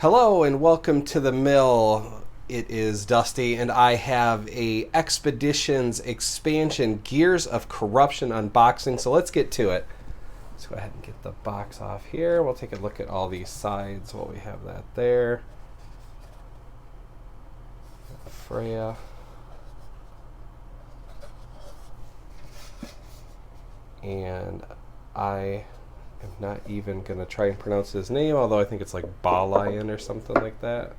Hello and welcome to the mill. It is Dusty and I have a Expeditions expansion Gears of Corruption unboxing, so let's get to it. Let's go ahead and get the box off here. We'll take a look at all these sides while we have that there. Freya. And I am not even going to try and pronounce his name, although I think it's like Balion or something like that.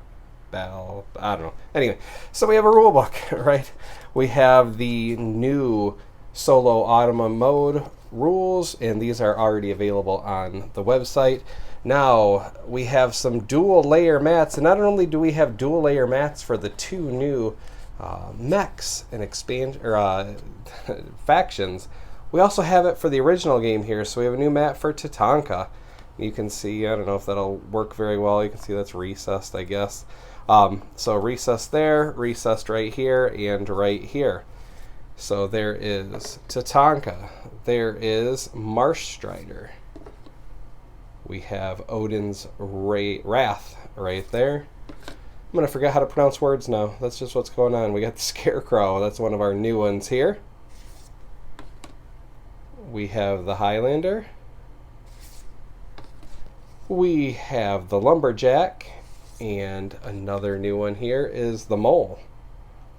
I don't know. Anyway, so we have a rule book, right? We have the new solo Automa mode rules, and these are already available on the website. Now, we have some dual layer mats, and not only do we have dual layer mats for the two new mechs and factions, we also have it for the original game here. So we have a new mat for Tatanka. You can see, I don't know if that'll work very well. You can see that's recessed, I guess. So recessed there, recessed right here, and right here. So there is Tatanka. There is Marshstrider. We have Odin's Wrath right there. I'm going to forget how to pronounce words now. That's just what's going on. We got the Scarecrow. That's one of our new ones here. We have the Highlander. We have the Lumberjack. And another new one here is the Mole.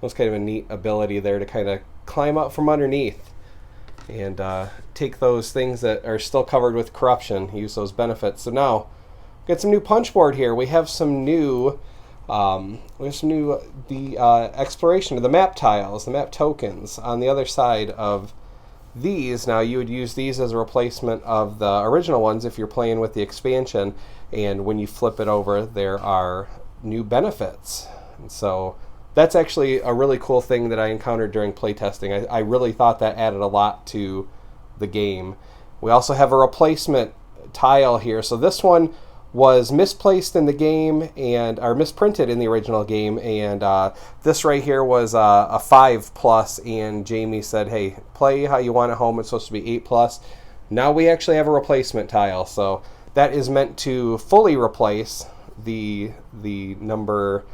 That's kind of a neat ability there to kind of climb up from underneath and take those things that are still covered with corruption, use those benefits. So now, we got some new punch board here. We have some new, exploration of the map tiles, the map tokens on the other side of these. Now you would use these as a replacement of the original ones if you're playing with the expansion, and when you flip it over there are new benefits. And so that's actually a really cool thing that I encountered during playtesting. I really thought that added a lot to the game. We also have a replacement tile here. So this one was misplaced in the game and or misprinted in the original game, and this right here was a 5+, and Jamie said, hey, play how you want at home. It's supposed to be 8+. Now we actually have a replacement tile, so that is meant to fully replace the number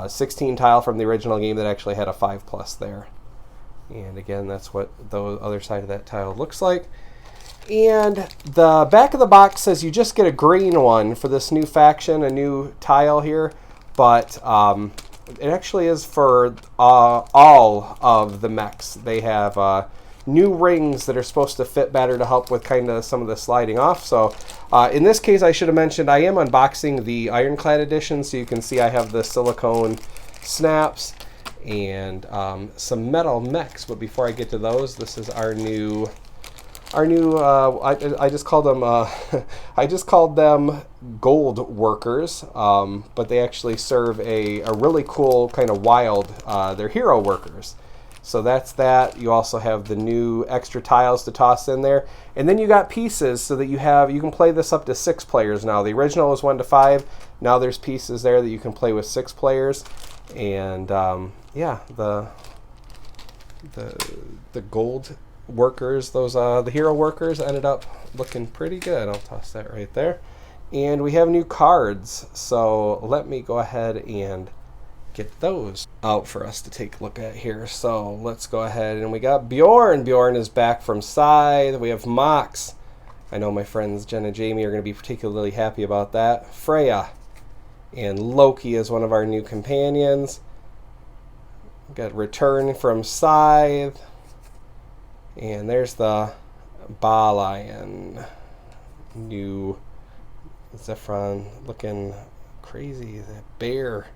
16 tile from the original game that actually had a 5+ there. And again, that's what the other side of that tile looks like. And the back of the box says you just get a green one for this new faction, a new tile here, but it actually is for all of the mechs. They have new rings that are supposed to fit better to help with kind of some of the sliding off. So in this case, I should have mentioned I am unboxing the Ironclad edition, so you can see I have the silicone snaps and some metal mechs. But before I get to those, this is our new I just called them I just called them gold workers, but they actually serve a really cool kind of wild, they're hero workers. So that's that. You also have the new extra tiles to toss in there, and then you got pieces so that you can play this up to 6 players now. The original was 1 to 5. Now there's pieces there that you can play with 6 players, and yeah, the gold workers, those the hero workers, ended up looking pretty good. I'll toss that right there. And we have new cards, so let me go ahead and get those out for us to take a look at here. So let's go ahead, and we got Bjorn. Bjorn is back from Scythe. We have Mox. I know my friends Jen and Jamie are going to be particularly happy about that. Freya. And Loki is one of our new companions. We got Return from Scythe. And there's the Balion. New Zephron looking crazy. That bear.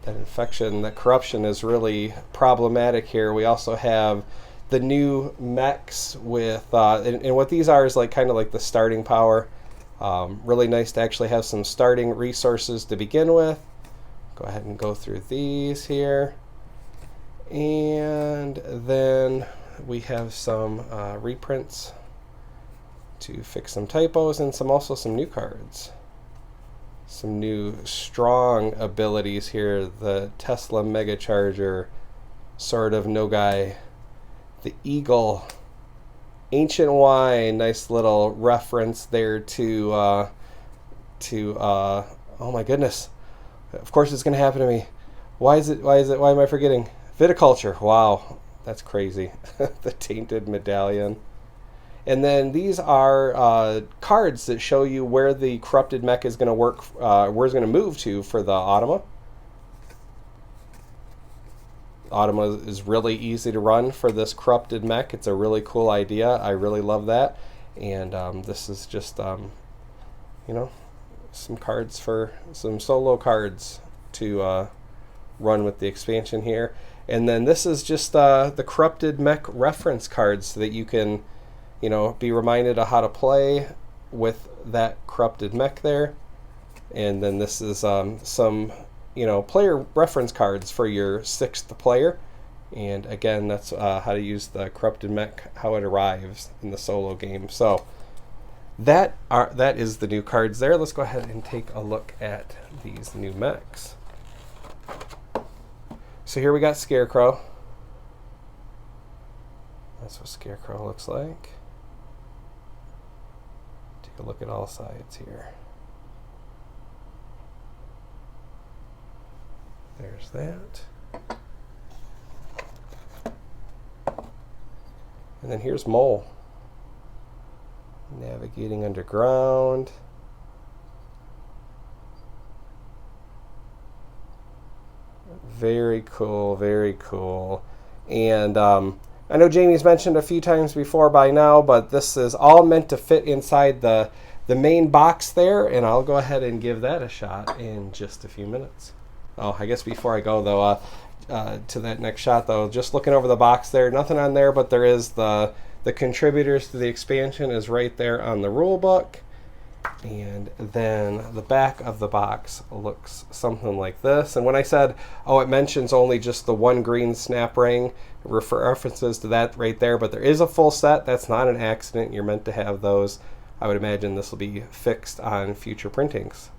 That infection, that corruption is really problematic here. We also have the new mechs with, and what these are is like kind of like the starting power. Really nice to actually have some starting resources to begin with. Go ahead and go through these here. And then we have some reprints to fix some typos, and also some new cards. Some new strong abilities here. The Tesla Mega Charger, Sword of Nogai, the Eagle, Ancient Wine. Nice little reference there to Oh my goodness. Of course it's going to happen to me. Why am I forgetting? Viticulture. Wow. That's crazy. The tainted medallion. And then these are cards that show you where the corrupted mech is going to work, where it's going to move to for the Automa. Automa is really easy to run for this corrupted mech. It's a really cool idea. I really love that. And this is just, you know, some cards for some solo cards to run with the expansion here. And then this is just the corrupted mech reference cards so that you can, you know, be reminded of how to play with that corrupted mech there. And then this is some, you know, player reference cards for your 6th player. And again, that's how to use the corrupted mech, how it arrives in the solo game. So that is the new cards there. Let's go ahead and take a look at these new mechs. So here we got Scarecrow. That's what Scarecrow looks like. Take a look at all sides here. There's that. And then here's Mole. Navigating underground. Very cool, very cool. And I know Jamie's mentioned a few times before by now, but this is all meant to fit inside the main box there, and I'll go ahead and give that a shot in just a few minutes. Oh, I guess before I go, though, to that next shot, though, just looking over the box there, nothing on there, but there is the contributors to the expansion is right there on the rule book. And then the back of the box looks something like this. And when I said, oh, it mentions only just the one green snap ring, references to that right there, but there is a full set. That's not an accident. You're meant to have those. I would imagine this will be fixed on future printings.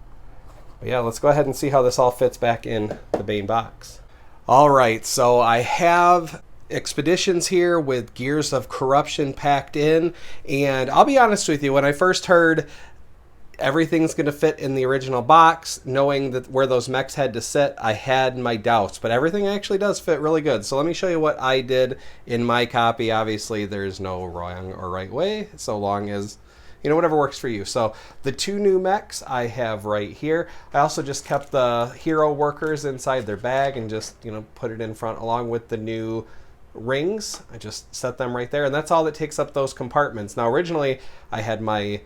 But yeah, let's go ahead and see how this all fits back in the main box. All right, so I have Expeditions here with Gears of Corruption packed in. And I'll be honest with you, when I first heard everything's going to fit in the original box, knowing that where those mechs had to sit, I had my doubts, but everything actually does fit really good. So let me show you what I did in my copy. Obviously there's no wrong or right way, so long as, you know, whatever works for you. So the 2 new mechs I have right here. I also just kept the hero workers inside their bag and just, you know, put it in front along with the new rings. I just set them right there, and that's all that takes up those compartments. Now originally I had my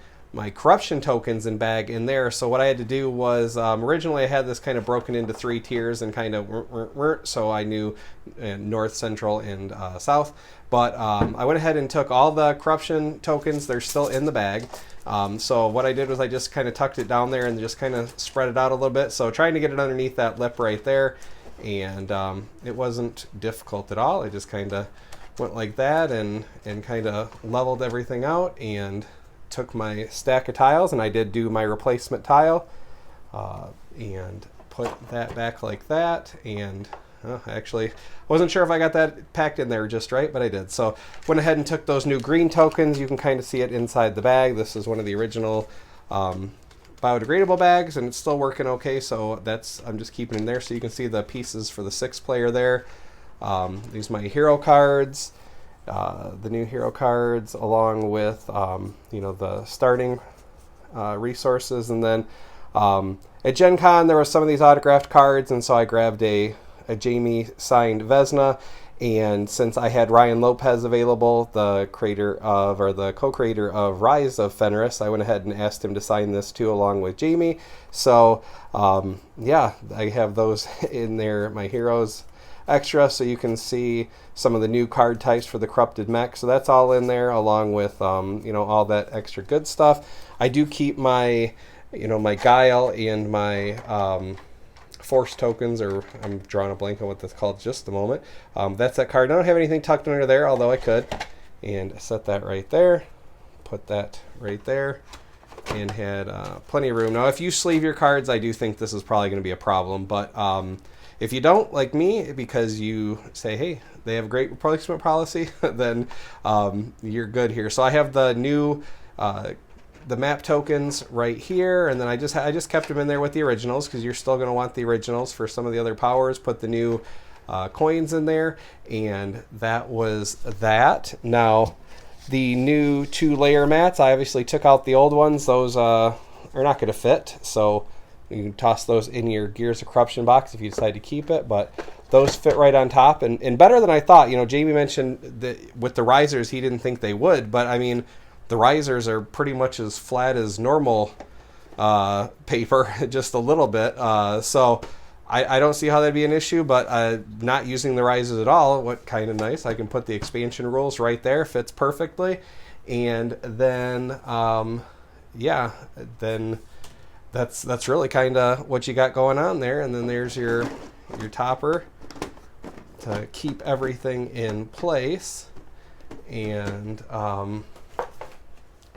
corruption tokens and bag in there, so what I had to do was originally I had this kind of broken into 3 tiers and kind of so I knew north, central, and south, but I went ahead and took all the corruption tokens. They're still in the bag, so what I did was I just kind of tucked it down there and just kind of spread it out a little bit, so trying to get it underneath that lip right there, and it wasn't difficult at all. I just kind of went like that and kind of leveled everything out and took my stack of tiles, and I did do my replacement tile and put that back like that. And actually I wasn't sure if I got that packed in there just right, but I did. So went ahead and took those new green tokens. You can kind of see it inside the bag. This is one of the original biodegradable bags, and it's still working okay, so that's, I'm just keeping it in there so you can see the pieces for the 6th player there. These are my hero cards. The new hero cards, along with you know, the starting resources. And then at Gen Con there were some of these autographed cards, and so I grabbed a Jamie signed Vesna. And since I had Ryan Lopez available, the creator of, or the co-creator of Rise of Fenris, I went ahead and asked him to sign this too along with Jamie. So yeah, I have those in there, my heroes extra, so you can see some of the new card types for the corrupted mech. So that's all in there, along with you know, all that extra good stuff. I do keep my, you know, my Guile and my Force tokens, or I'm drawing a blank on what that's called just a moment. That's that card. I don't have anything tucked under there, although I could. And set that right there. Put that right there. And had plenty of room. Now, if you sleeve your cards, I do think this is probably going to be a problem. But if you don't, like me, because you say, hey, they have a great replacement policy, then you're good here. So I have the new the map tokens right here, and then I just kept them in there with the originals, because you're still going to want the originals for some of the other powers. Put the new coins in there, and that was that. Now, the new 2-layer mats, I obviously took out the old ones. Those are not going to fit, so you can toss those in your Gears of Corruption box if you decide to keep it, but those fit right on top, and better than I thought. You know, Jamie mentioned that with the risers, he didn't think they would, but I mean, the risers are pretty much as flat as normal paper, just a little bit. So I don't see how that'd be an issue, but not using the risers at all, what kind of nice. I can put the expansion rules right there, fits perfectly, and then yeah, then that's really kind of what you got going on there. And then there's your topper to keep everything in place, and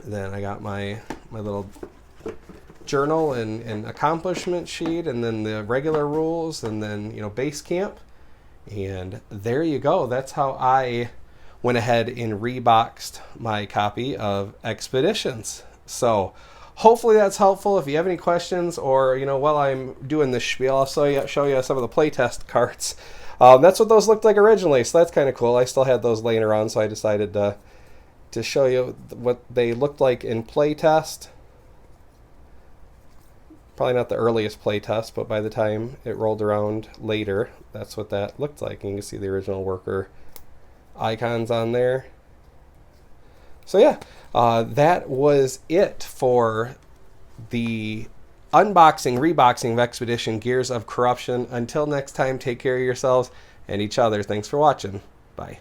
then I got my little journal and accomplishment sheet, and then the regular rules, and then, you know, base camp, and there you go. That's how I went ahead and reboxed my copy of Expeditions. So hopefully that's helpful. If you have any questions, or, you know, while I'm doing this spiel, I'll show you some of the playtest cards. That's what those looked like originally, so that's kind of cool. I still had those laying around, so I decided to show you what they looked like in playtest. Probably not the earliest playtest, but by the time it rolled around later, that's what that looked like. And you can see the original worker icons on there. So yeah, that was it for the unboxing, reboxing of Expedition Gears of Corruption. Until next time, take care of yourselves and each other. Thanks for watching. Bye.